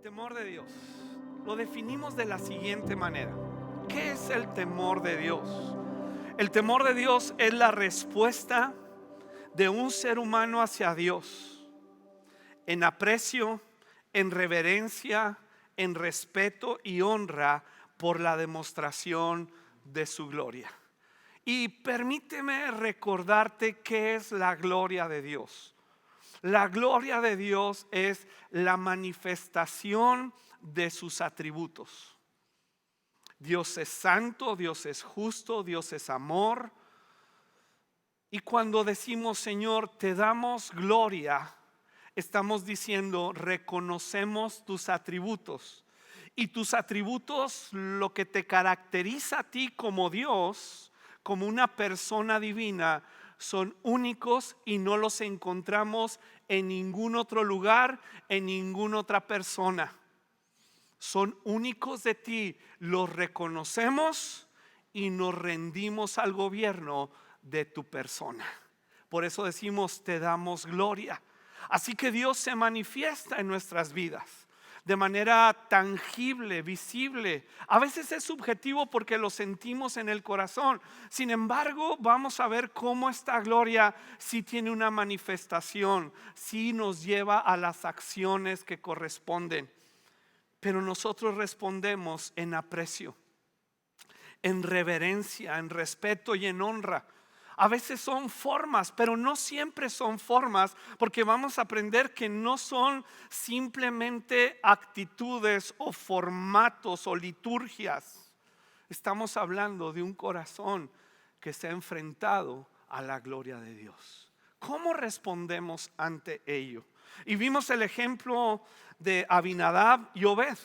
temor de Dios lo definimos de la siguiente manera. ¿Qué es el temor de Dios? El temor de Dios es la respuesta de un ser humano hacia Dios en aprecio, en reverencia, en respeto y honra por la demostración de su gloria. Y permíteme recordarte qué es la gloria de Dios. La gloria de Dios es la manifestación de sus atributos. Dios es santo, Dios es justo, Dios es amor. Y cuando decimos, Señor, te damos gloria, estamos diciendo, reconocemos tus atributos. Y tus atributos, lo que te caracteriza a ti como Dios, como una persona divina, son únicos y no los encontramos en ningún otro lugar, en ninguna otra persona. Son únicos de ti, los reconocemos y nos rendimos al gobierno de tu persona. Por eso decimos, te damos gloria. Así que Dios se manifiesta en nuestras vidas de manera tangible, visible. A veces es subjetivo porque lo sentimos en el corazón. Sin embargo, vamos a ver cómo esta gloria sí tiene una manifestación, sí nos lleva a las acciones que corresponden. Pero nosotros respondemos en aprecio, en reverencia, en respeto y en honra. A veces son formas, pero no siempre son formas, porque vamos a aprender que no son simplemente actitudes o formatos o liturgias. Estamos hablando de un corazón que se ha enfrentado a la gloria de Dios. ¿Cómo respondemos ante ello? Y vimos el ejemplo de Abinadab y Obed.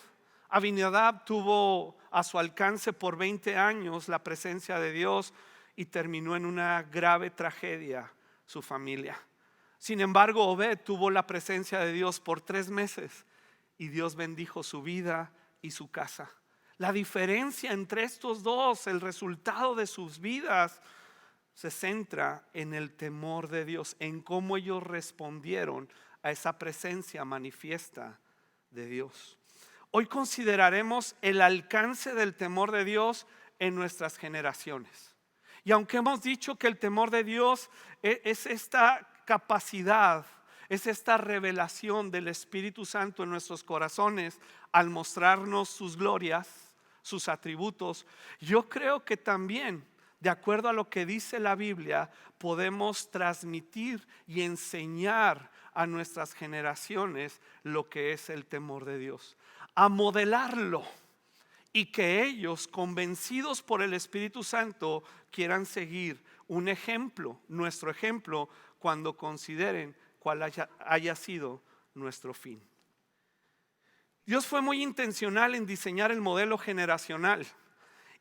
Abinadab tuvo a su alcance por 20 años la presencia de Dios y terminó en una grave tragedia su familia. Sin embargo, Obed tuvo la presencia de Dios por 3 meses y Dios bendijo su vida y su casa. La diferencia entre estos dos, el resultado de sus vidas, se centra en el temor de Dios, en cómo ellos respondieron a esa presencia manifiesta de Dios. Hoy consideraremos el alcance del temor de Dios en nuestras generaciones. Y aunque hemos dicho que el temor de Dios es esta capacidad, es esta revelación del Espíritu Santo en nuestros corazones al mostrarnos sus glorias, sus atributos, yo creo que también, de acuerdo a lo que dice la Biblia, podemos transmitir y enseñar a nuestras generaciones lo que es el temor de Dios, a modelarlo. Y que ellos, convencidos por el Espíritu Santo, quieran seguir un ejemplo, nuestro ejemplo, cuando consideren cuál haya sido nuestro fin. Dios fue muy intencional en diseñar el modelo generacional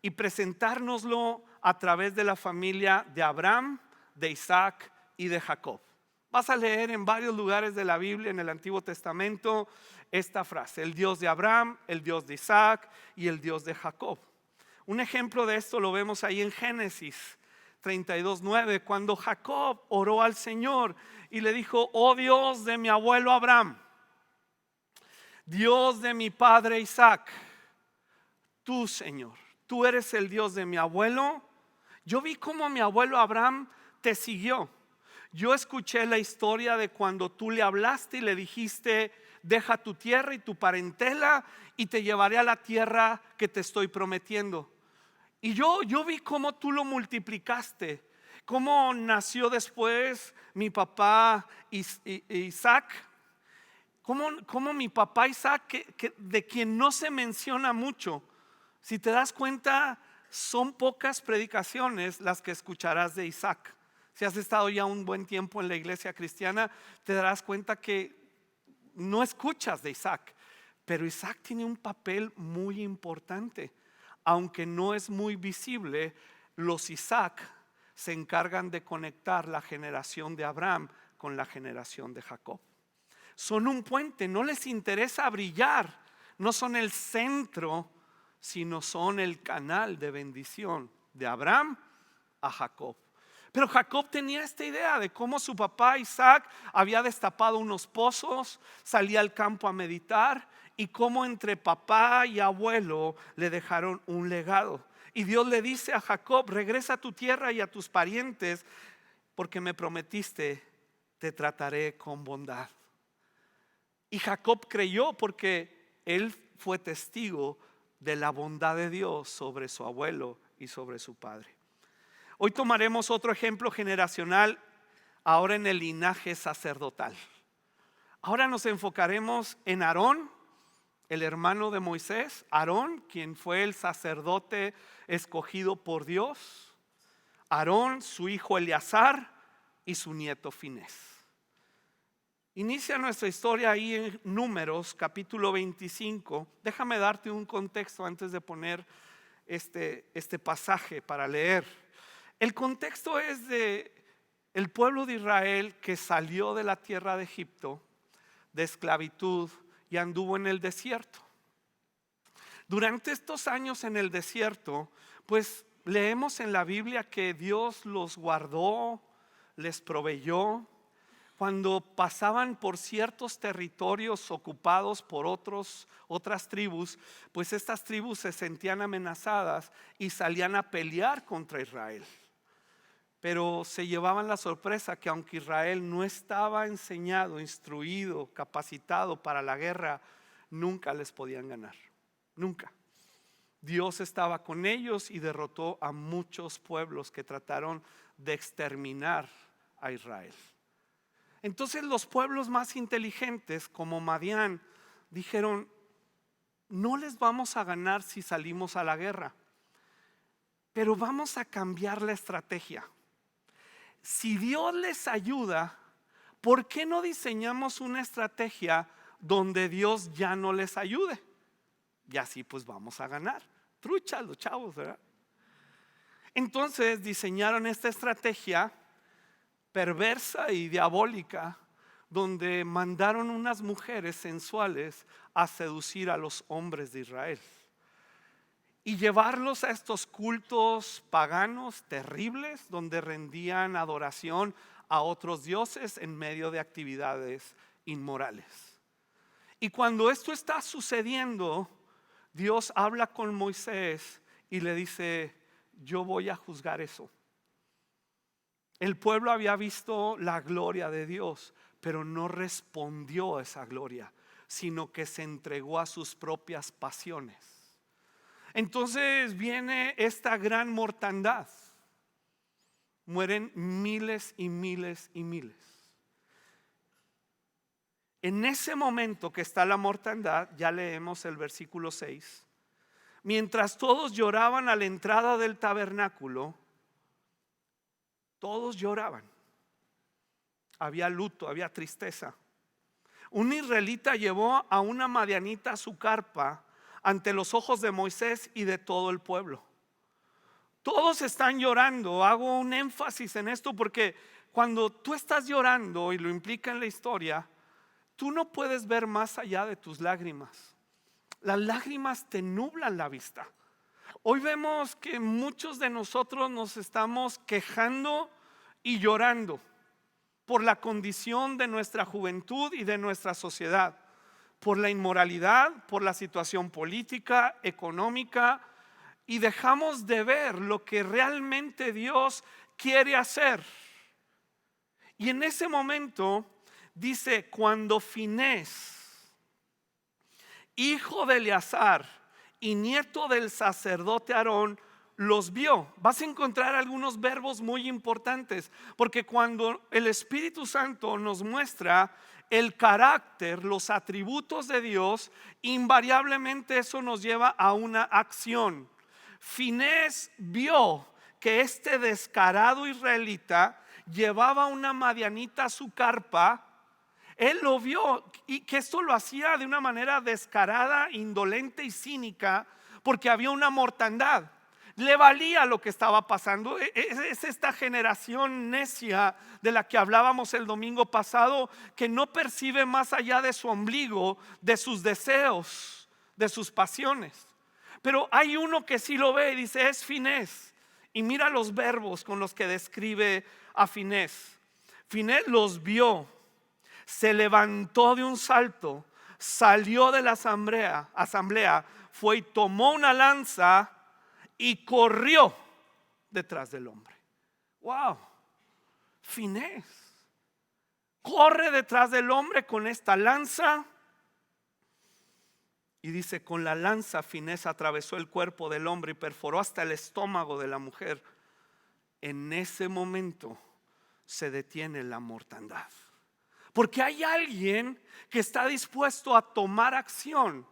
y presentárnoslo a través de la familia de Abraham, de Isaac y de Jacob. Vas a leer en varios lugares de la Biblia, en el Antiguo Testamento, esta frase: el Dios de Abraham, el Dios de Isaac y el Dios de Jacob. Un ejemplo de esto lo vemos ahí en Génesis 32:9, cuando Jacob oró al Señor y le dijo: oh Dios de mi abuelo Abraham, Dios de mi padre Isaac, tú, Señor, tú eres el Dios de mi abuelo. Yo vi cómo mi abuelo Abraham te siguió. Yo escuché la historia de cuando tú le hablaste y le dijiste: deja tu tierra y tu parentela y te llevaré a la tierra que te estoy prometiendo. Y yo vi cómo tú lo multiplicaste, cómo nació después mi papá Isaac, cómo mi papá Isaac, de quien no se menciona mucho. Si te das cuenta, son pocas predicaciones las que escucharás de Isaac. Si has estado ya un buen tiempo en la iglesia cristiana, te darás cuenta que no escuchas de Isaac. Pero Isaac tiene un papel muy importante. Aunque no es muy visible, los Isaac se encargan de conectar la generación de Abraham con la generación de Jacob. Son un puente, no les interesa brillar, no son el centro, sino son el canal de bendición de Abraham a Jacob. Pero Jacob tenía esta idea de cómo su papá Isaac había destapado unos pozos, salía al campo a meditar, y cómo entre papá y abuelo le dejaron un legado. Y Dios le dice a Jacob: regresa a tu tierra y a tus parientes, porque me prometiste, te trataré con bondad. Y Jacob creyó, porque él fue testigo de la bondad de Dios sobre su abuelo y sobre su padre. Hoy tomaremos otro ejemplo generacional, ahora en el linaje sacerdotal. Ahora nos enfocaremos en Aarón, el hermano de Moisés. Aarón, quien fue el sacerdote escogido por Dios. Aarón, su hijo Eleazar y su nieto Finés. Inicia nuestra historia ahí en Números capítulo 25. Déjame darte un contexto antes de poner este pasaje para leer. El contexto es de el pueblo de Israel que salió de la tierra de Egipto, de esclavitud, y anduvo en el desierto. Durante estos años en el desierto, pues leemos en la Biblia que Dios los guardó, les proveyó. Cuando pasaban por ciertos territorios ocupados por otras tribus, pues estas tribus se sentían amenazadas y salían a pelear contra Israel. Pero se llevaban la sorpresa que aunque Israel no estaba enseñado, instruido, capacitado para la guerra, nunca les podían ganar. Nunca. Dios estaba con ellos y derrotó a muchos pueblos que trataron de exterminar a Israel. Entonces los pueblos más inteligentes, como Madián, dijeron: no les vamos a ganar si salimos a la guerra, pero vamos a cambiar la estrategia. Si Dios les ayuda, ¿por qué no diseñamos una estrategia donde Dios ya no les ayude? Y así pues vamos a ganar. Trucha los chavos, ¿verdad? Entonces diseñaron esta estrategia perversa y diabólica, donde mandaron unas mujeres sensuales a seducir a los hombres de Israel y llevarlos a estos cultos paganos terribles, donde rendían adoración a otros dioses en medio de actividades inmorales. Y cuando esto está sucediendo, Dios habla con Moisés y le dice: yo voy a juzgar eso. El pueblo había visto la gloria de Dios, pero no respondió a esa gloria, sino que se entregó a sus propias pasiones. Entonces viene esta gran mortandad. Mueren miles y miles y miles. En ese momento que está la mortandad, ya leemos el versículo 6. Mientras todos lloraban a la entrada del tabernáculo, todos lloraban. Había luto, había tristeza. Un israelita llevó a una madianita a su carpa ante los ojos de Moisés y de todo el pueblo. Todos están llorando. Hago un énfasis en esto porque cuando tú estás llorando, y lo implica en la historia, tú no puedes ver más allá de tus lágrimas. Las lágrimas te nublan la vista. Hoy vemos que muchos de nosotros nos estamos quejando y llorando por la condición de nuestra juventud y de nuestra sociedad, por la inmoralidad, por la situación política, económica, y dejamos de ver lo que realmente Dios quiere hacer. Y en ese momento dice: cuando Finés, hijo de Eleazar y nieto del sacerdote Aarón, los vio. Vas a encontrar algunos verbos muy importantes, porque cuando el Espíritu Santo nos muestra el carácter, los atributos de Dios, invariablemente eso nos lleva a una acción. Finés vio que este descarado israelita llevaba una madianita a su carpa. Él lo vio, y que esto lo hacía de una manera descarada, indolente y cínica, porque había una mortandad. Le valía lo que estaba pasando. Es esta generación necia de la que hablábamos el domingo pasado, que no percibe más allá de su ombligo, de sus deseos, de sus pasiones. Pero hay uno que sí lo ve y dice: es Finés. Y mira los verbos con los que describe a Finés. Finés los vio, se levantó de un salto, salió de la asamblea, fue y tomó una lanza y corrió detrás del hombre. Wow, Finés corre detrás del hombre con esta lanza. Y dice, con la lanza Finés atravesó el cuerpo del hombre y perforó hasta el estómago de la mujer. En ese momento se detiene la mortandad. Porque hay alguien que está dispuesto a tomar acción,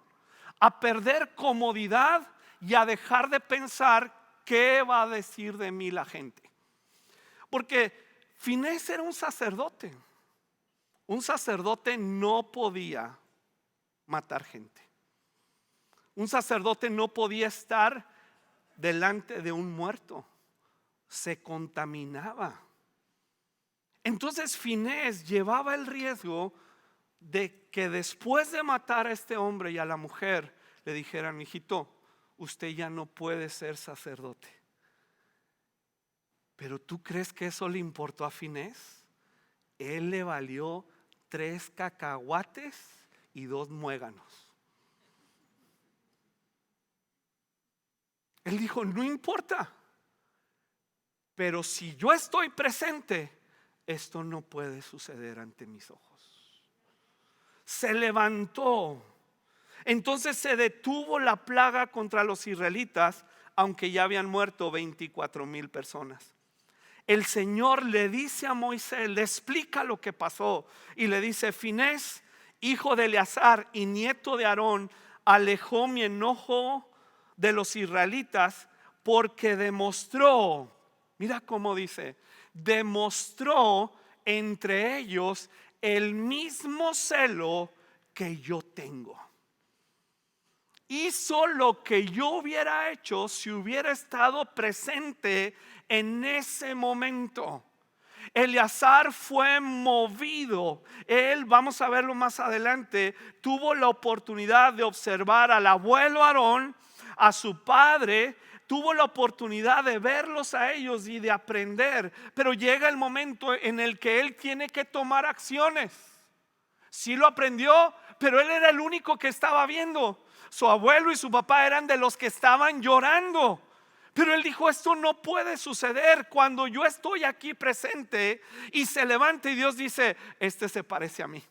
a perder comodidad y a dejar de pensar qué va a decir de mí la gente. Porque Finés era un sacerdote. Un sacerdote no podía matar gente. Un sacerdote no podía estar delante de un muerto. Se contaminaba. Entonces Finés llevaba el riesgo de que después de matar a este hombre y a la mujer le dijeran: hijito, usted ya no puede ser sacerdote. Pero ¿tú crees que eso le importó a Finés? Él le valió 3 cacahuates y 2 muéganos. Él dijo: no importa, pero si yo estoy presente, esto no puede suceder ante mis ojos. Se levantó. Entonces se detuvo la plaga contra los israelitas, aunque ya habían muerto 24,000 personas. El Señor le dice a Moisés, le explica lo que pasó y le dice: Finés, hijo de Eleazar y nieto de Aarón, alejó mi enojo de los israelitas porque demostró, mira cómo dice, demostró entre ellos el mismo celo que yo tengo. Hizo lo que yo hubiera hecho si hubiera estado presente en ese momento. Eleazar fue movido. Él, vamos a verlo más adelante, tuvo la oportunidad de observar al abuelo Aarón, a su padre. Tuvo la oportunidad de verlos a ellos y de aprender. Pero llega el momento en el que él tiene que tomar acciones. Sí lo aprendió, pero él era el único que estaba viendo. Su abuelo y su papá eran de los que estaban llorando. Pero él dijo: esto no puede suceder cuando yo estoy aquí presente. Y se levanta y Dios dice: este se parece a mí.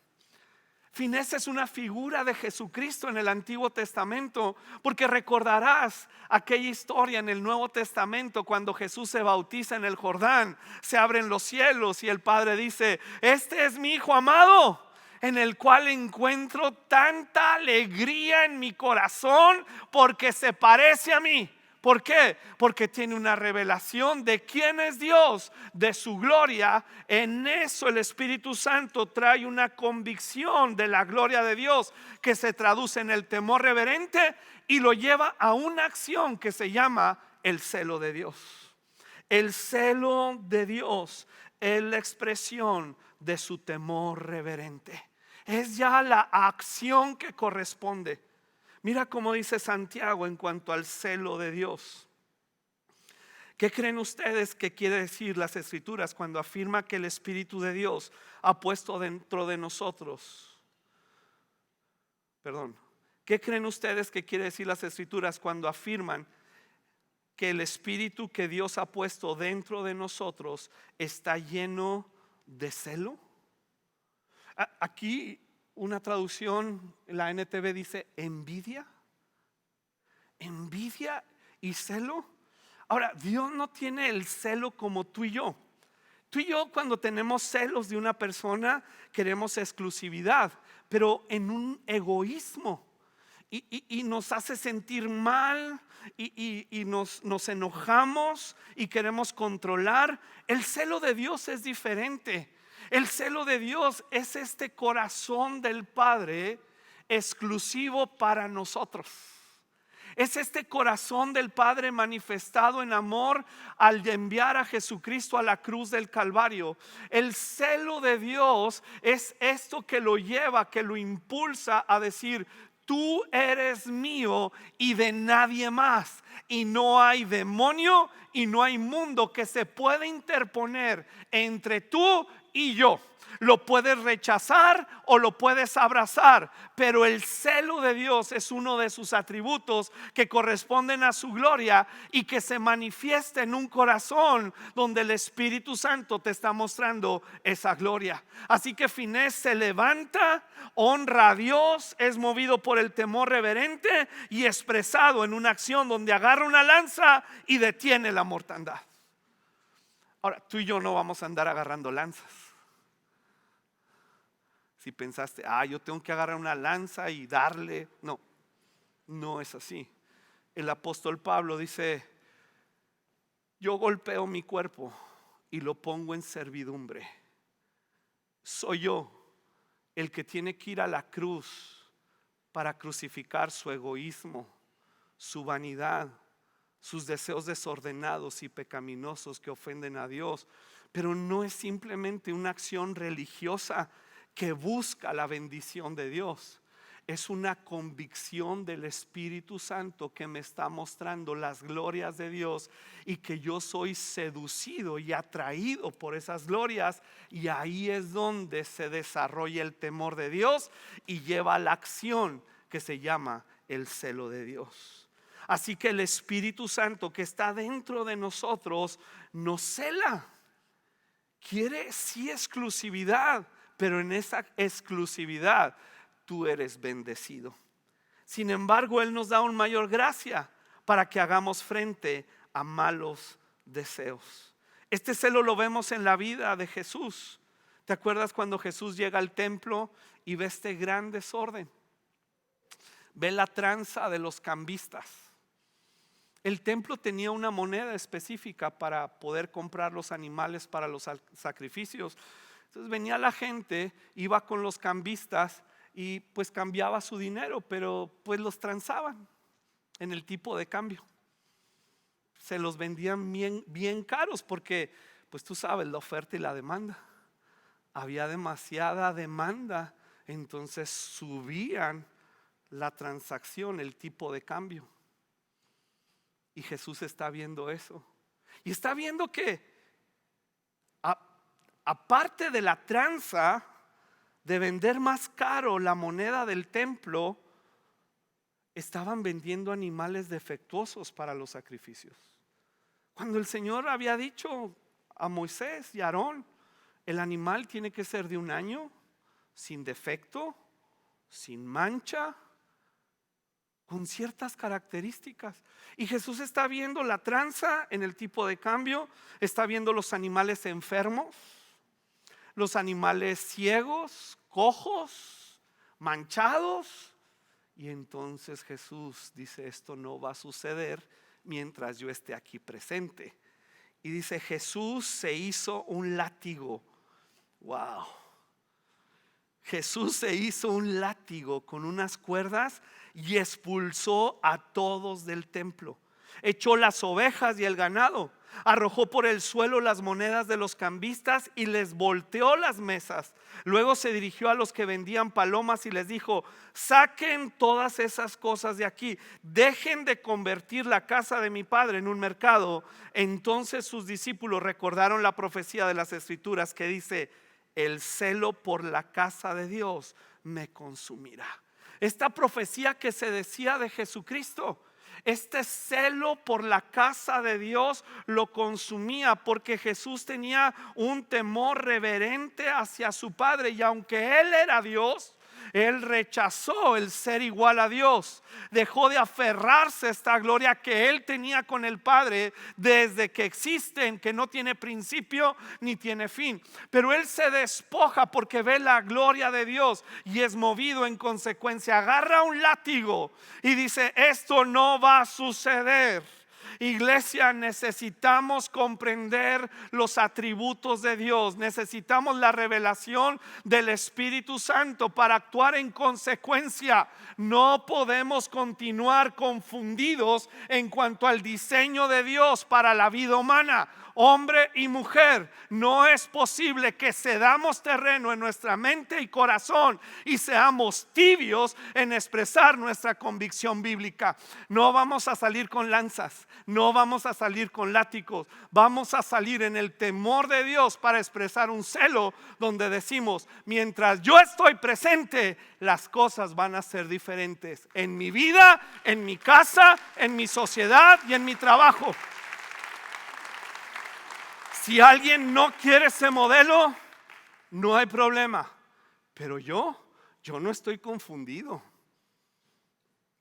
Finés es una figura de Jesucristo en el Antiguo Testamento, porque recordarás aquella historia en el Nuevo Testamento cuando Jesús se bautiza en el Jordán. Se abren los cielos y el Padre dice: este es mi Hijo amado, en el cual encuentro tanta alegría en mi corazón, porque se parece a mí. ¿Por qué? Porque tiene una revelación de quién es Dios, de su gloria. En eso el Espíritu Santo trae una convicción de la gloria de Dios, que se traduce en el temor reverente y lo lleva a una acción que se llama el celo de Dios. El celo de Dios es la expresión de su temor reverente. Es ya la acción que corresponde. Mira cómo dice Santiago en cuanto al celo de Dios. ¿Qué creen ustedes que quiere decir las Escrituras cuando afirma que el Espíritu de Dios ha puesto dentro de nosotros? ¿Qué creen ustedes que quiere decir las Escrituras cuando afirman que el Espíritu que Dios ha puesto dentro de nosotros está lleno de celo? Aquí una traducción, la NTV dice envidia. Envidia y celo. Ahora, Dios no tiene el celo como tú y yo. Tú y yo, cuando tenemos celos de una persona, queremos exclusividad, pero en un egoísmo. Y nos hace sentir mal y nos enojamos y queremos controlar. El celo de Dios es diferente. El celo de Dios es este corazón del Padre exclusivo para nosotros. Es este corazón del Padre manifestado en amor al enviar a Jesucristo a la cruz del Calvario. El celo de Dios es esto que lo lleva, que lo impulsa a decir: tú eres mío y de nadie más. Y no hay demonio y no hay mundo que se pueda interponer entre tú y yo. Lo puedes rechazar o lo puedes abrazar, pero el celo de Dios es uno de sus atributos que corresponden a su gloria y que se manifiesta en un corazón donde el Espíritu Santo te está mostrando esa gloria. Así que Finés se levanta, honra a Dios, es movido por el temor reverente y expresado en una acción donde agarra una lanza y detiene la mortandad. Ahora, tú y yo no vamos a andar agarrando lanzas. Si pensaste, yo tengo que agarrar una lanza y darle, no, no es así. El apóstol Pablo dice: yo golpeo mi cuerpo y lo pongo en servidumbre. Soy yo el que tiene que ir a la cruz para crucificar su egoísmo, su vanidad, sus deseos desordenados y pecaminosos que ofenden a Dios. Pero no es simplemente una acción religiosa que busca la bendición de Dios. Es una convicción del Espíritu Santo que me está mostrando las glorias de Dios y que yo soy seducido y atraído por esas glorias, y ahí es donde se desarrolla el temor de Dios y lleva a la acción que se llama el celo de Dios. Así que el Espíritu Santo que está dentro de nosotros nos cela. Quiere sí exclusividad, pero en esa exclusividad tú eres bendecido. Sin embargo, Él nos da una mayor gracia para que hagamos frente a malos deseos. Este celo lo vemos en la vida de Jesús. ¿Te acuerdas cuando Jesús llega al templo y ve este gran desorden? Ve la tranza de los cambistas. El templo tenía una moneda específica para poder comprar los animales para los sacrificios. Entonces venía la gente, iba con los cambistas y pues cambiaba su dinero, pero pues los transaban en el tipo de cambio. Se los vendían bien caros porque pues tú sabes, la oferta y la demanda. Había demasiada demanda, entonces subían la transacción, el tipo de cambio. Y Jesús está viendo eso. Y está viendo que aparte de la tranza de vender más caro la moneda del templo, estaban vendiendo animales defectuosos para los sacrificios. Cuando el Señor había dicho a Moisés y a Aarón: el animal tiene que ser de un año, sin defecto, sin mancha, con ciertas características. Y Jesús está viendo la tranza en el tipo de cambio, está viendo los animales enfermos, los animales ciegos, cojos, manchados. Y entonces Jesús dice: esto no va a suceder mientras yo esté aquí presente. Y dice: Jesús se hizo un látigo. Wow. Jesús se hizo un látigo con unas cuerdas y expulsó a todos del templo. Echó las ovejas y el ganado, arrojó por el suelo las monedas de los cambistas y les volteó las mesas. Luego se dirigió a los que vendían palomas y les dijo: saquen todas esas cosas de aquí, dejen de convertir la casa de mi padre en un mercado. Entonces sus discípulos recordaron la profecía de las Escrituras que dice: el celo por la casa de Dios me consumirá. Esta profecía que se decía de Jesucristo, este celo por la casa de Dios lo consumía, porque Jesús tenía un temor reverente hacia su Padre. Y aunque Él era Dios, Él rechazó el ser igual a Dios. Dejó de aferrarse a esta gloria que Él tenía con el Padre desde que existen, que no tiene principio ni tiene fin. Pero Él se despoja porque ve la gloria de Dios y es movido en consecuencia. Agarra un látigo y dice: esto no va a suceder. Iglesia, necesitamos comprender los atributos de Dios. Necesitamos la revelación del Espíritu Santo para actuar en consecuencia. No podemos continuar confundidos en cuanto al diseño de Dios para la vida humana. Hombre y mujer, no es posible que cedamos terreno en nuestra mente y corazón y seamos tibios en expresar nuestra convicción bíblica. No vamos a salir con lanzas, no vamos a salir con látigos, vamos a salir en el temor de Dios para expresar un celo donde decimos: mientras yo estoy presente, las cosas van a ser diferentes en mi vida, en mi casa, en mi sociedad y en mi trabajo. Si alguien no quiere ese modelo, no hay problema. Pero yo no estoy confundido.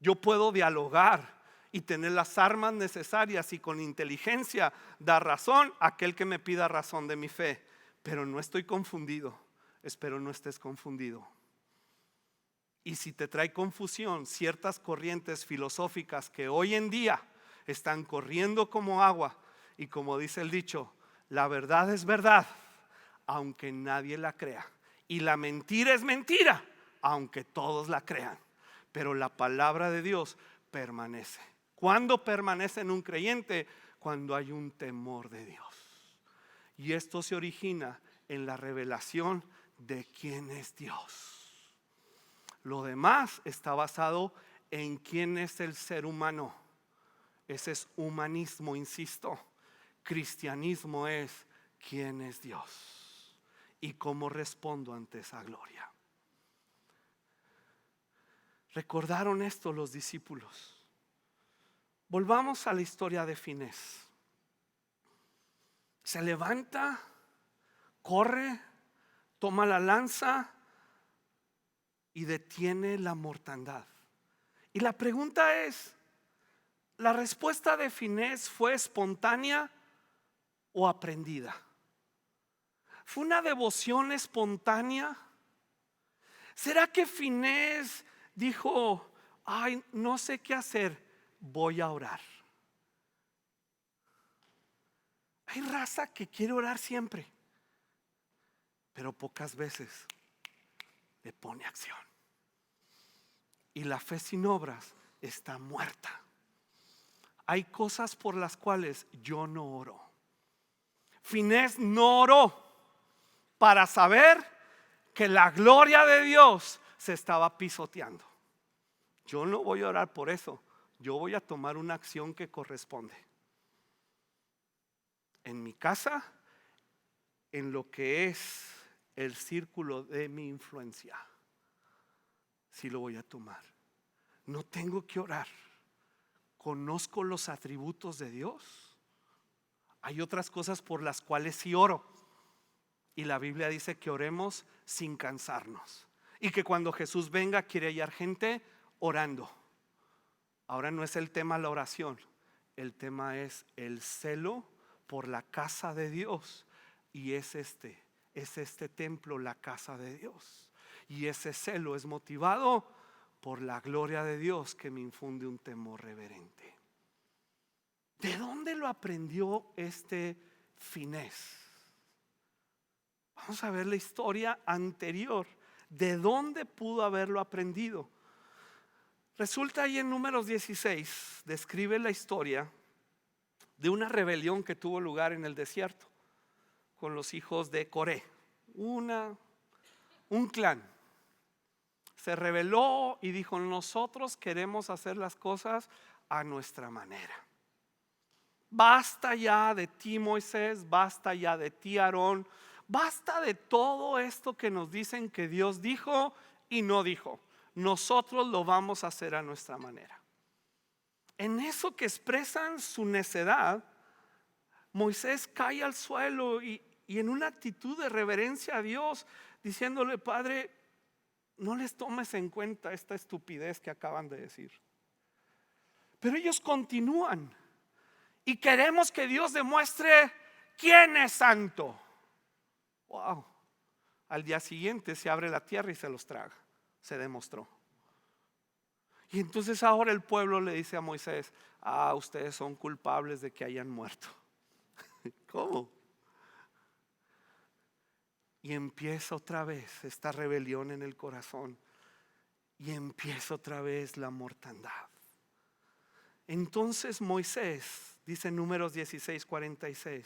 Yo puedo dialogar y tener las armas necesarias y con inteligencia dar razón a aquel que me pida razón de mi fe. Pero no estoy confundido. Espero no estés confundido. Y si te trae confusión ciertas corrientes filosóficas que hoy en día están corriendo como agua, y como dice el dicho, la verdad es verdad, aunque nadie la crea. Y la mentira es mentira, aunque todos la crean. Pero la palabra de Dios permanece. ¿Cuándo permanece en un creyente? Cuando hay un temor de Dios. Y esto se origina en la revelación de quién es Dios. Lo demás está basado en quién es el ser humano. Ese es humanismo, insisto. Cristianismo es quién es Dios y cómo respondo ante esa gloria. ¿Recordaron esto los discípulos? Volvamos a la historia de Finés. Se levanta, corre, toma la lanza y detiene la mortandad. Y la pregunta es: ¿la respuesta de Finés fue espontánea o aprendida? ¿Fue una devoción espontánea? ¿Será que Finés dijo: ay, no sé qué hacer, voy a orar? Hay raza que quiere orar siempre, pero pocas veces le pone acción. Y la fe sin obras está muerta. Hay cosas por las cuales yo no oro. Finés no oró para saber que la gloria de Dios se estaba pisoteando. Yo no voy a orar por eso. Yo voy a tomar una acción que corresponde. En mi casa, en lo que es el círculo de mi influencia, sí lo voy a tomar. No tengo que orar. Conozco los atributos de Dios. Hay otras cosas por las cuales sí oro. Y la Biblia dice que oremos sin cansarnos. Y que cuando Jesús venga quiere hallar gente orando. Ahora no es el tema la oración. El tema es el celo por la casa de Dios. Y es este templo, la casa de Dios. Y ese celo es motivado por la gloria de Dios que me infunde un temor reverente. ¿De dónde lo aprendió este Finés? Vamos a ver la historia anterior. ¿De dónde pudo haberlo aprendido? Resulta ahí en Números 16, describe la historia de una rebelión que tuvo lugar en el desierto con los hijos de Coré. Un clan se rebeló y dijo: nosotros queremos hacer las cosas a nuestra manera. Basta ya de ti, Moisés, basta ya de ti, Aarón, basta de todo esto que nos dicen que Dios dijo y no dijo. Nosotros lo vamos a hacer a nuestra manera. En eso que expresan su necedad, Moisés cae al suelo y en una actitud de reverencia a Dios, diciéndole: Padre, no les tomes en cuenta esta estupidez que acaban de decir. Pero ellos continúan y queremos que Dios demuestre quién es santo. Wow. Al día siguiente se abre la tierra y se los traga. Se demostró. Y entonces ahora el pueblo le dice a Moisés: ustedes son culpables de que hayan muerto. ¿Cómo? Y empieza otra vez esta rebelión en el corazón. Y empieza otra vez la mortandad. Entonces Moisés, dice en Números 16:46,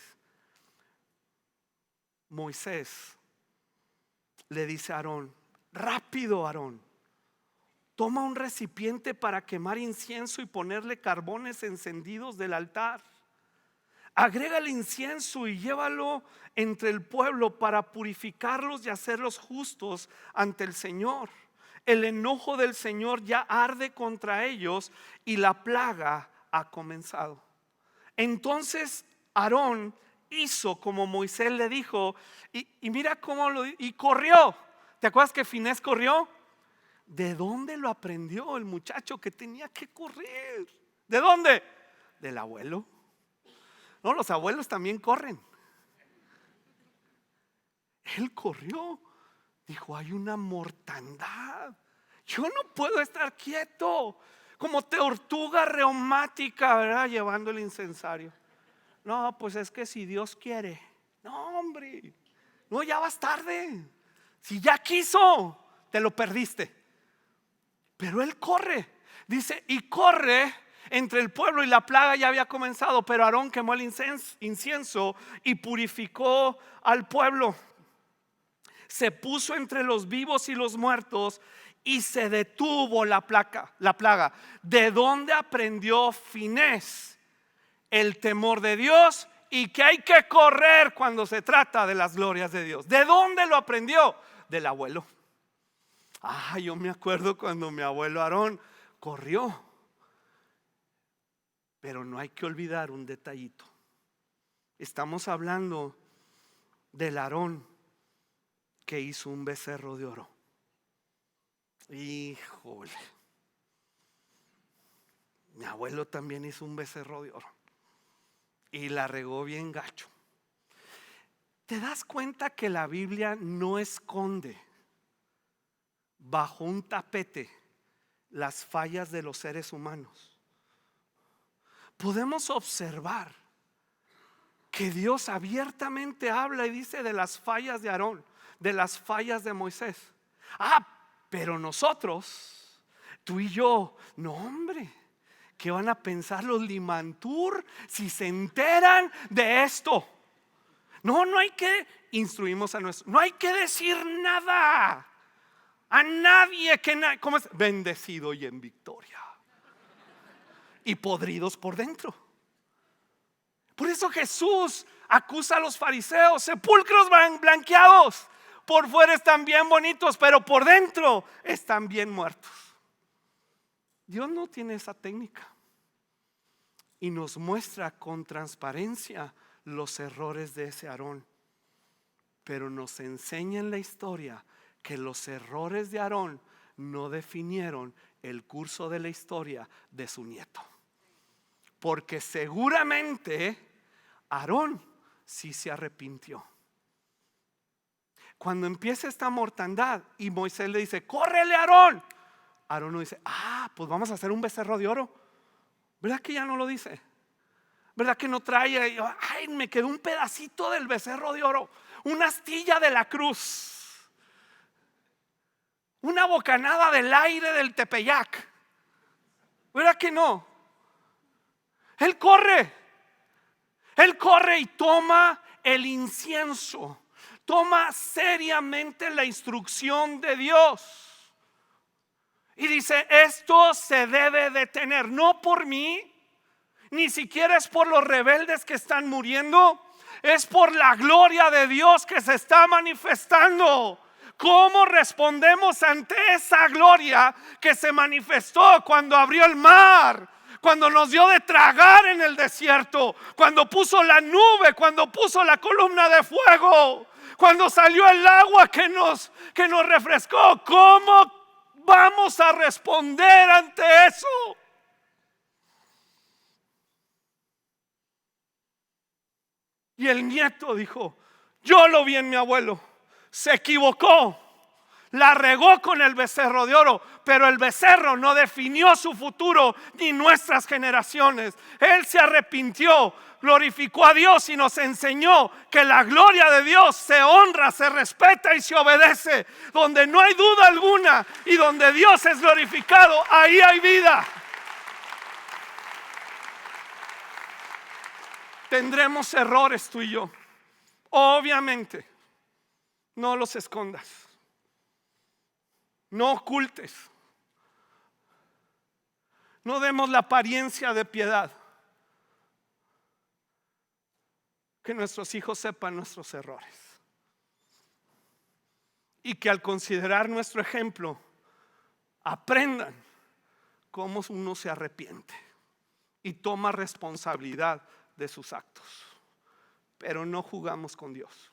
Moisés le dice a Aarón: rápido, Aarón, toma un recipiente para quemar incienso y ponerle carbones encendidos del altar. Agrega el incienso y llévalo entre el pueblo para purificarlos y hacerlos justos ante el Señor. El enojo del Señor ya arde contra ellos y la plaga ha comenzado. Entonces Aarón hizo como Moisés le dijo, y mira cómo y corrió. ¿Te acuerdas que Finés corrió? ¿De dónde lo aprendió el muchacho que tenía que correr? ¿De dónde? Del abuelo. No, los abuelos también corren. Él corrió. Dijo: hay una mortandad. Yo no puedo estar quieto como tortuga reumática, ¿verdad? Llevando el incensario. No, pues es que si Dios quiere. No, hombre. No, ya vas tarde. Si ya quiso, te lo perdiste. Pero él corre. Dice: y corre entre el pueblo, y la plaga ya había comenzado. Pero Aarón quemó el incienso y purificó al pueblo. Se puso entre los vivos y los muertos y se detuvo la plaga. ¿De dónde aprendió Finés el temor de Dios y que hay que correr cuando se trata de las glorias de Dios? ¿De dónde lo aprendió? Del abuelo. Yo me acuerdo cuando mi abuelo Aarón corrió. Pero no hay que olvidar un detallito. Estamos hablando del Aarón que hizo un becerro de oro. Híjole. Mi abuelo también hizo un becerro de oro y la regó bien gacho. ¿Te das cuenta que la Biblia no esconde bajo un tapete las fallas de los seres humanos? Podemos observar que Dios abiertamente habla y dice de las fallas de Aarón, de las fallas de Moisés. Pero nosotros, tú y yo, no, hombre, ¿qué van a pensar los Limantur si se enteran de esto? No hay que instruimos a nuestro, no hay que decir nada a nadie ¿cómo es? Bendecido y en victoria y podridos por dentro. Por eso Jesús acusa a los fariseos: sepulcros blanqueados, por fuera están bien bonitos, pero por dentro están bien muertos. Dios no tiene esa técnica y nos muestra con transparencia los errores de ese Aarón, pero nos enseña en la historia que los errores de Aarón no definieron el curso de la historia de su nieto, porque seguramente Aarón sí se arrepintió. Cuando empieza esta mortandad y Moisés le dice: córrele, Aarón, Aarón no dice: pues vamos a hacer un becerro de oro. ¿Verdad que ya no lo dice? ¿Verdad que no trae? Me quedó un pedacito del becerro de oro, una astilla de la cruz, una bocanada del aire del Tepeyac. ¿Verdad que no? Él corre y toma el incienso, toma seriamente la instrucción de Dios y dice: esto se debe detener, no por mí, ni siquiera es por los rebeldes que están muriendo, es por la gloria de Dios que se está manifestando. ¿Cómo respondemos ante esa gloria que se manifestó cuando abrió el mar, cuando nos dio de tragar en el desierto, cuando puso la nube, cuando puso la columna de fuego, cuando salió el agua que nos refrescó? ¿Cómo vamos a responder ante eso? Y el nieto dijo: yo lo vi en mi abuelo, se equivocó, La regó con el becerro de oro, pero el becerro no definió su futuro ni nuestras generaciones. Él se arrepintió, glorificó a Dios y nos enseñó que la gloria de Dios se honra, se respeta y se obedece. Donde no hay duda alguna y donde Dios es glorificado, ahí hay vida. Tendremos errores tú y yo, obviamente. No los escondas. No ocultes. No demos la apariencia de piedad. Que nuestros hijos sepan nuestros errores. Y que al considerar nuestro ejemplo, aprendan cómo uno se arrepiente y toma responsabilidad de sus actos. Pero no jugamos con Dios.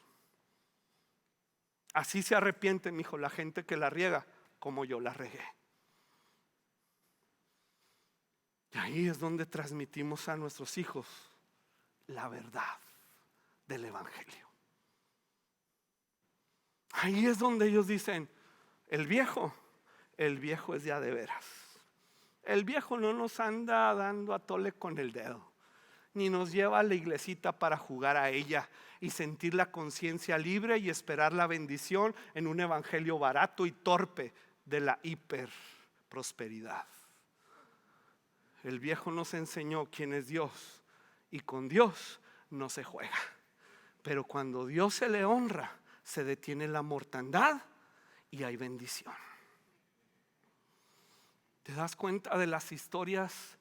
Así se arrepiente, mi hijo, la gente que la riega como yo la regué. Y ahí es donde transmitimos a nuestros hijos la verdad del evangelio. Ahí es donde ellos dicen: el viejo es ya de veras. El viejo no nos anda dando a tole con el dedo, ni nos lleva a la iglesita para jugar a ella y sentir la conciencia libre y esperar la bendición en un evangelio barato y torpe de la hiper prosperidad. El viejo nos enseñó quién es Dios, y con Dios no se juega. Pero cuando Dios se le honra, se detiene la mortandad y hay bendición. ¿Te das cuenta de las historias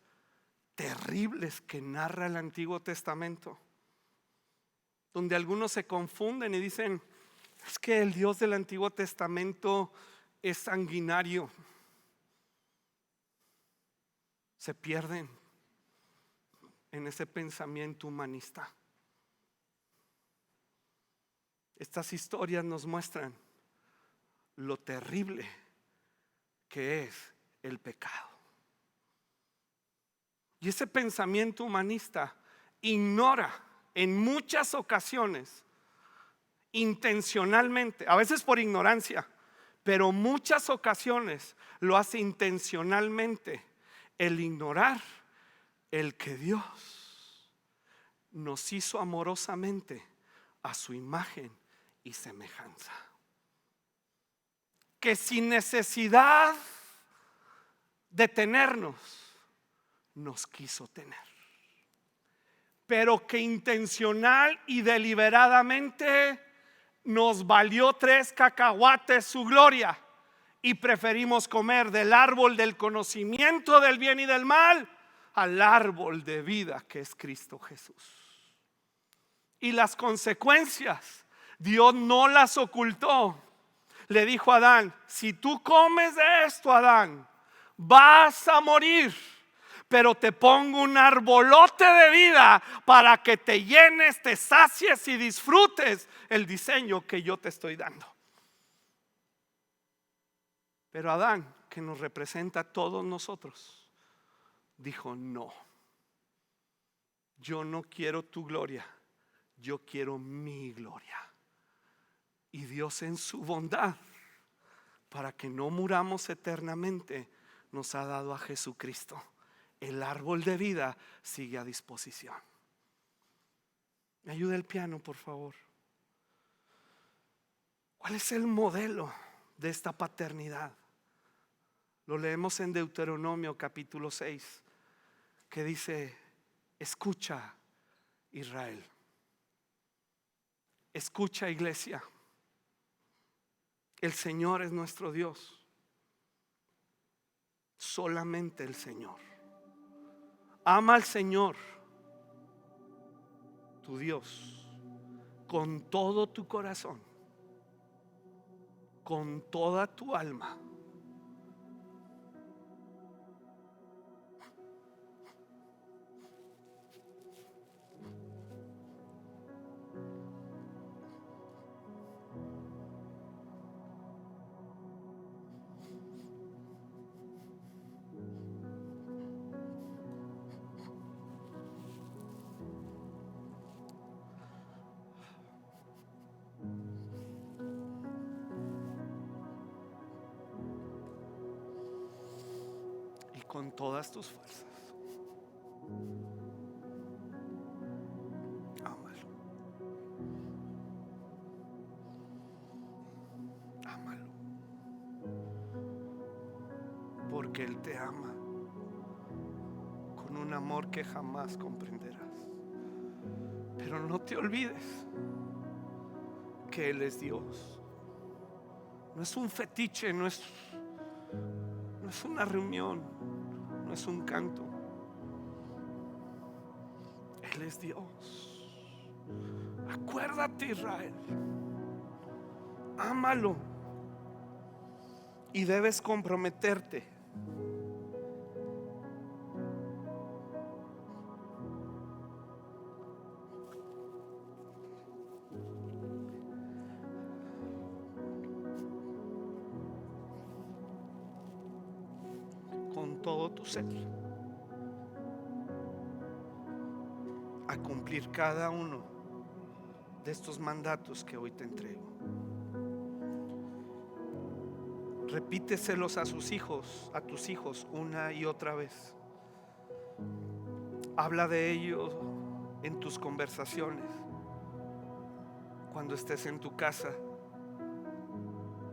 terribles que narra el Antiguo Testamento? Donde algunos se confunden y dicen: es que el Dios del Antiguo Testamento es sanguinario. Se pierden en ese pensamiento humanista. Estas historias nos muestran lo terrible que es el pecado. Y ese pensamiento humanista ignora en muchas ocasiones, intencionalmente, a veces por ignorancia, pero muchas ocasiones lo hace intencionalmente, el ignorar el que Dios nos hizo amorosamente a su imagen y semejanza, que sin necesidad de tenernos nos quiso tener, pero que intencional y deliberadamente nos valió 3 cacahuates su gloria y preferimos comer del árbol del conocimiento del bien y del mal al árbol de vida que es Cristo Jesús. Y las consecuencias Dios no las ocultó. Le dijo a Adán: si tú comes de esto, Adán, vas a morir, pero te pongo un arbolote de vida para que te llenes, te sacies y disfrutes el diseño que yo te estoy dando. Pero Adán, que nos representa a todos nosotros, dijo: no, yo no quiero tu gloria, yo quiero mi gloria. Y Dios, en su bondad, para que no muramos eternamente, nos ha dado a Jesucristo. El árbol de vida sigue a disposición. Me ayuda el piano, por favor. ¿Cuál es el modelo de esta paternidad? Lo leemos en Deuteronomio capítulo 6, que dice: escucha, Israel. Escucha, iglesia. El Señor es nuestro Dios. Solamente el Señor. Ama al Señor, tu Dios, con todo tu corazón, con toda tu alma. con todas tus fuerzas. Ámalo. Ámalo. Porque Él te ama con un amor que jamás comprenderás. Pero no te olvides que Él es Dios. No es un fetiche, no es una reunión, no es un canto. Él es Dios. Acuérdate, Israel, ámalo. Y debes comprometerte con todo tu ser a cumplir cada uno de estos mandatos que hoy te entrego. Repíteselos a sus hijos, a tus hijos, una y otra vez. Habla de ellos en tus conversaciones, cuando estés en tu casa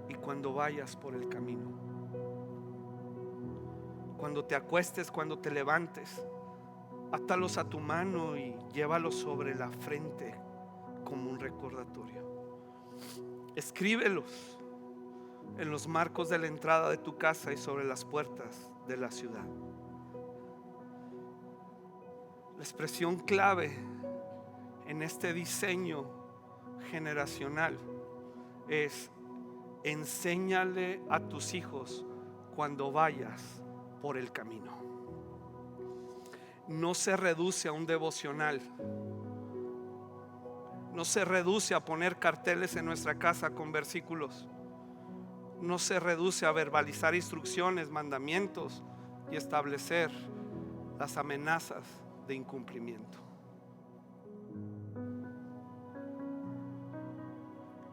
y cuando vayas por el camino, cuando te acuestes, cuando te levantes. Átalos a tu mano y llévalos sobre la frente como un recordatorio. Escríbelos en los marcos de la entrada de tu casa y sobre las puertas de la ciudad. La expresión clave en este diseño generacional es: enséñale a tus hijos cuando vayas por el camino. No se reduce a un devocional, no se reduce a poner carteles en nuestra casa con versículos, no se reduce a verbalizar instrucciones, mandamientos y establecer las amenazas de incumplimiento.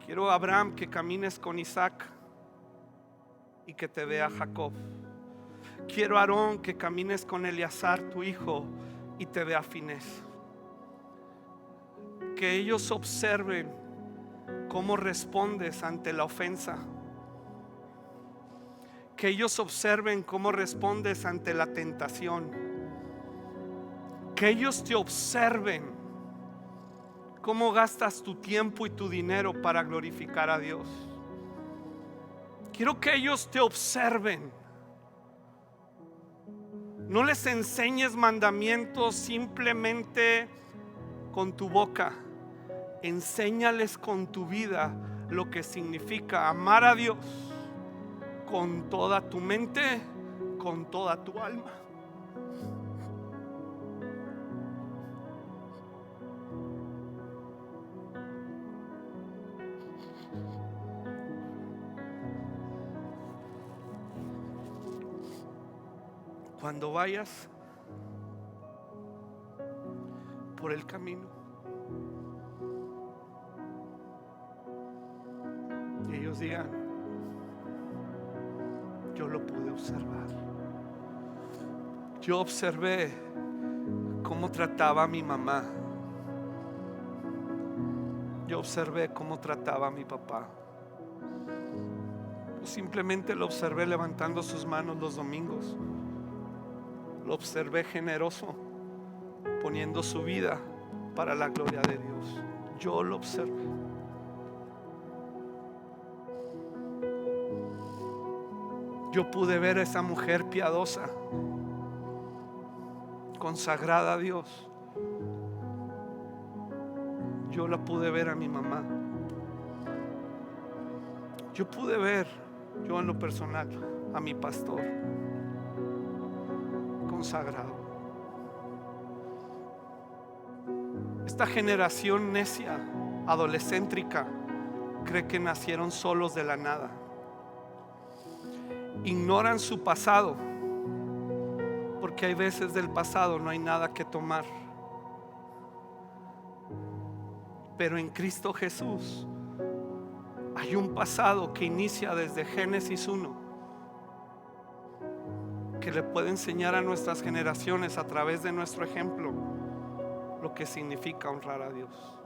Quiero, Abraham, que camines con Isaac y que te vea Jacob. Quiero, Aarón, que camines con Eleazar, tu hijo, y te vea Finés. Que ellos observen cómo respondes ante la ofensa. Que ellos observen cómo respondes ante la tentación. Que ellos te observen cómo gastas tu tiempo y tu dinero para glorificar a Dios. Quiero que ellos te observen. No les enseñes mandamientos simplemente con tu boca. Enséñales con tu vida lo que significa amar a Dios con toda tu mente, con toda tu alma. Cuando vayas por el camino, y ellos digan: yo lo pude observar. Yo observé cómo trataba a mi mamá. Yo observé cómo trataba a mi papá. Yo simplemente lo observé levantando sus manos los domingos. Lo observé generoso, poniendo su vida para la gloria de Dios. Yo lo observé. Yo pude ver a esa mujer piadosa, consagrada a Dios. Yo la pude ver a mi mamá. Yo pude ver, yo en lo personal, a mi pastor consagrado. Esta generación necia, adolescéntrica, cree que nacieron solos de la nada. Ignoran su pasado, porque hay veces del pasado no hay nada que tomar. Pero en Cristo Jesús hay un pasado que inicia desde Génesis 1 que le pueda enseñar a nuestras generaciones a través de nuestro ejemplo lo que significa honrar a Dios.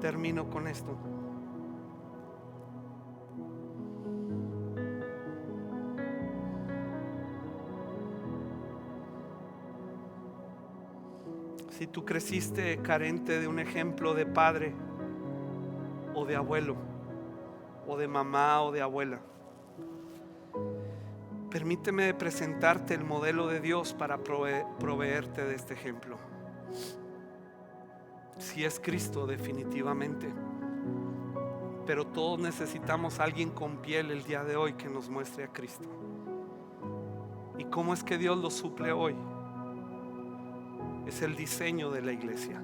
Termino con esto. Si tú creciste carente de un ejemplo de padre o de abuelo, o de mamá o de abuela, permíteme presentarte el modelo de Dios para proveerte de este ejemplo. Si es Cristo, definitivamente, pero todos necesitamos a alguien con piel el día de hoy que nos muestre a Cristo. ¿Y cómo es que Dios lo suple hoy? Es el diseño de la iglesia.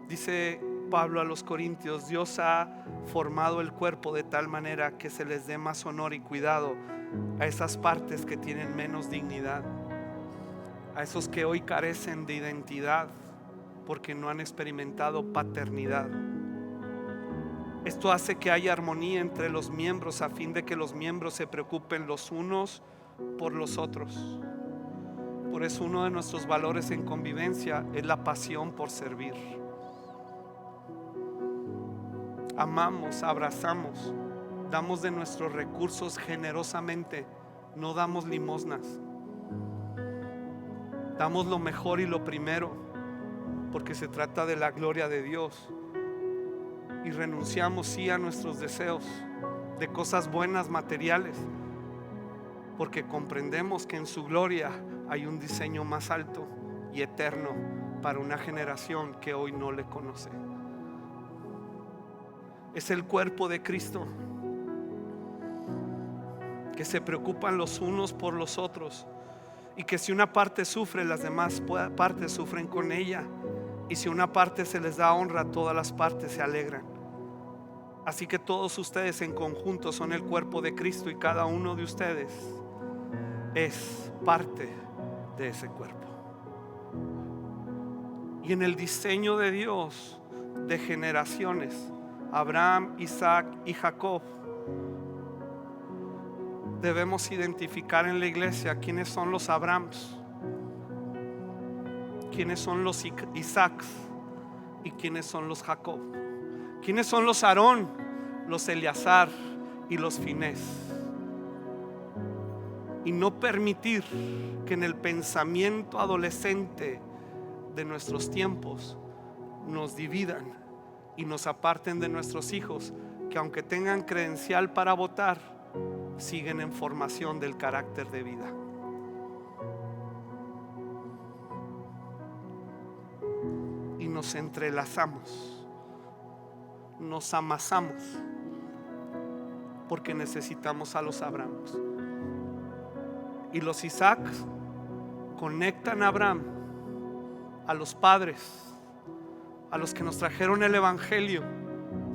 Dice Pablo a los Corintios: Dios ha formado el cuerpo de tal manera que se les dé más honor y cuidado a esas partes que tienen menos dignidad, a esos que hoy carecen de identidad porque no han experimentado paternidad. Esto hace que haya armonía entre los miembros, a fin de que los miembros se preocupen los unos por los otros. Por eso uno de nuestros valores en convivencia es la pasión por servir. Amamos, abrazamos, damos de nuestros recursos generosamente, no damos limosnas. Damos lo mejor y lo primero, porque se trata de la gloria de Dios. Y renunciamos sí a nuestros deseos de cosas buenas, materiales, porque comprendemos que en su gloria hay un diseño más alto y eterno para una generación que hoy no le conoce. Es el cuerpo de Cristo, que se preocupan los unos por los otros, y que si una parte sufre, las demás partes sufren con ella, y si una parte se les da honra, todas las partes se alegran. Así que todos ustedes en conjunto son el cuerpo de Cristo, y cada uno de ustedes es parte de ese cuerpo. Y en el diseño de Dios de generaciones, Abraham, Isaac y Jacob, debemos identificar en la iglesia quiénes son los Abrahams, quiénes son los Isaacs y quiénes son los Jacob, quiénes son los Aarón, los Eleazar y los Finés. Y no permitir que en el pensamiento adolescente de nuestros tiempos nos dividan y nos aparten de nuestros hijos, que aunque tengan credencial para votar, siguen en formación del carácter de vida. Y nos entrelazamos, nos amasamos, porque necesitamos a los Abrahams. Y los Isaac conectan a Abraham, a los padres, a los que nos trajeron el evangelio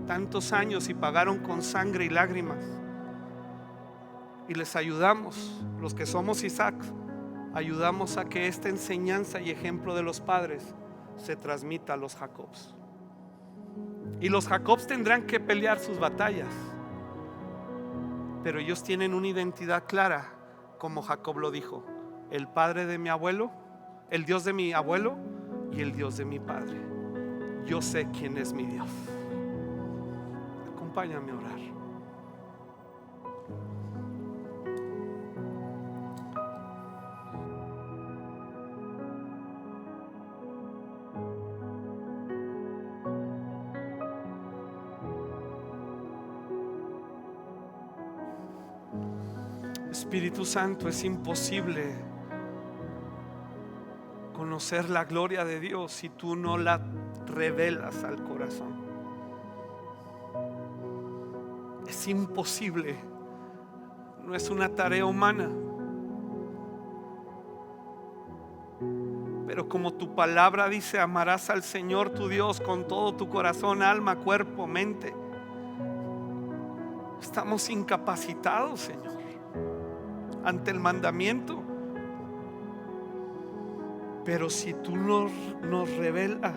tantos años y pagaron con sangre y lágrimas. Y les ayudamos, los que somos Isaac, ayudamos a que esta enseñanza y ejemplo de los padres se transmita a los Jacobs. Y los Jacobs tendrán que pelear sus batallas, pero ellos tienen una identidad clara, como Jacob lo dijo: el padre de mi abuelo, el Dios de mi abuelo y el Dios de mi padre. Yo sé quién es mi Dios. Acompáñame a orar. Espíritu Santo, es imposible conocer la gloria de Dios si tú no la revelas al corazón. Es imposible, no es una tarea humana. Pero como tu palabra dice, amarás al Señor tu Dios con todo tu corazón, alma, cuerpo, mente. Estamos incapacitados, Señor, ante el mandamiento. Pero si tú nos revelas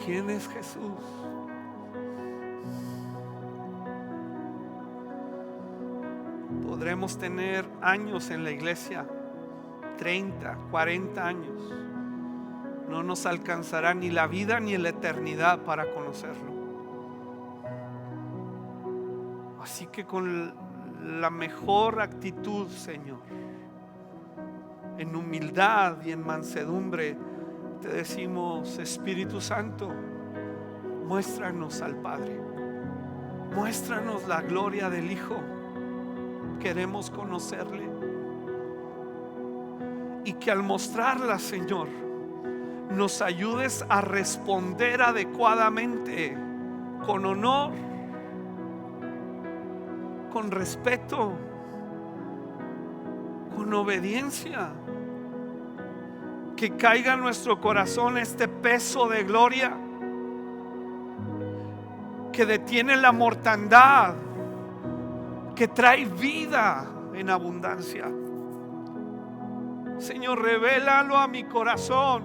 quién es Jesús, Podremos tener años en la iglesia, 30, 40 años. No nos alcanzará ni la vida ni la eternidad para conocerlo. Así que con la mejor actitud, Señor, en humildad y en mansedumbre, te decimos: Espíritu Santo, muéstranos al Padre, muéstranos la gloria del Hijo. Queremos conocerle, y que al mostrarla, Señor, nos ayudes a responder adecuadamente, con honor, con respeto, con obediencia. Que caiga en nuestro corazón este peso de gloria que detiene la mortandad, que trae vida en abundancia. Señor, revélalo a mi corazón.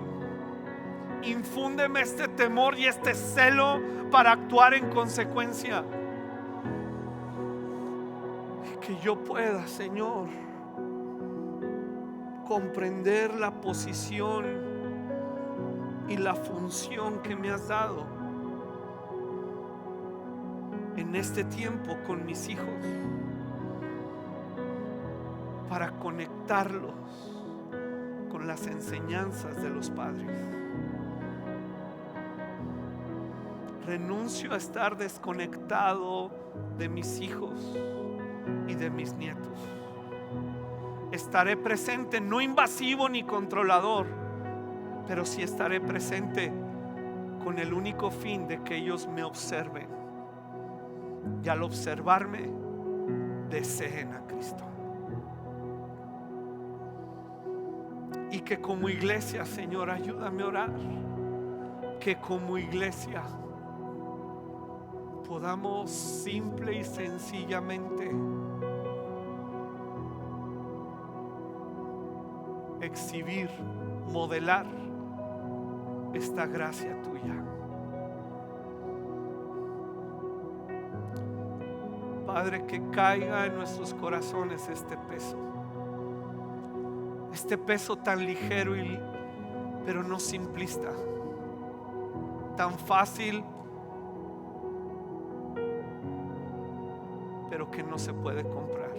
Infúndeme este temor y este celo para actuar en consecuencia. Y que yo pueda, Señor, comprender la posición y la función que me has dado en este tiempo con mis hijos, para conectarlos con las enseñanzas de los padres. Renuncio a estar desconectado de mis hijos y de mis nietos. Estaré presente, no invasivo ni controlador, pero sí estaré presente con el único fin de que ellos me observen, y al observarme deseen a Cristo. Y que como iglesia, Señor, ayúdame a orar, que como iglesia podamos simple y sencillamente exhibir, modelar esta gracia tuya. Padre, que caiga en nuestros corazones este peso tan ligero pero no simplista, tan fácil, pero que no se puede comprar.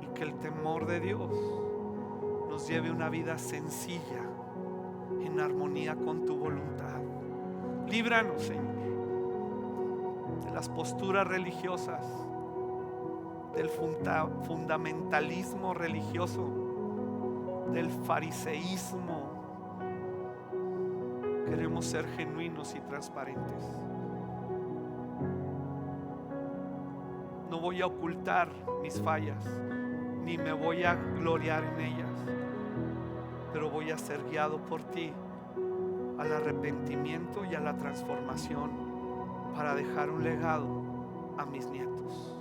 Y que el temor de Dios nos lleve a una vida sencilla, en armonía con tu voluntad. Líbranos, Señor, de las posturas religiosas, del fundamentalismo religioso, del fariseísmo. Queremos ser genuinos y transparentes. No voy a ocultar mis fallas, ni me voy a gloriar en ellas, pero voy a ser guiado por ti al arrepentimiento y a la transformación, para dejar un legado a mis nietos.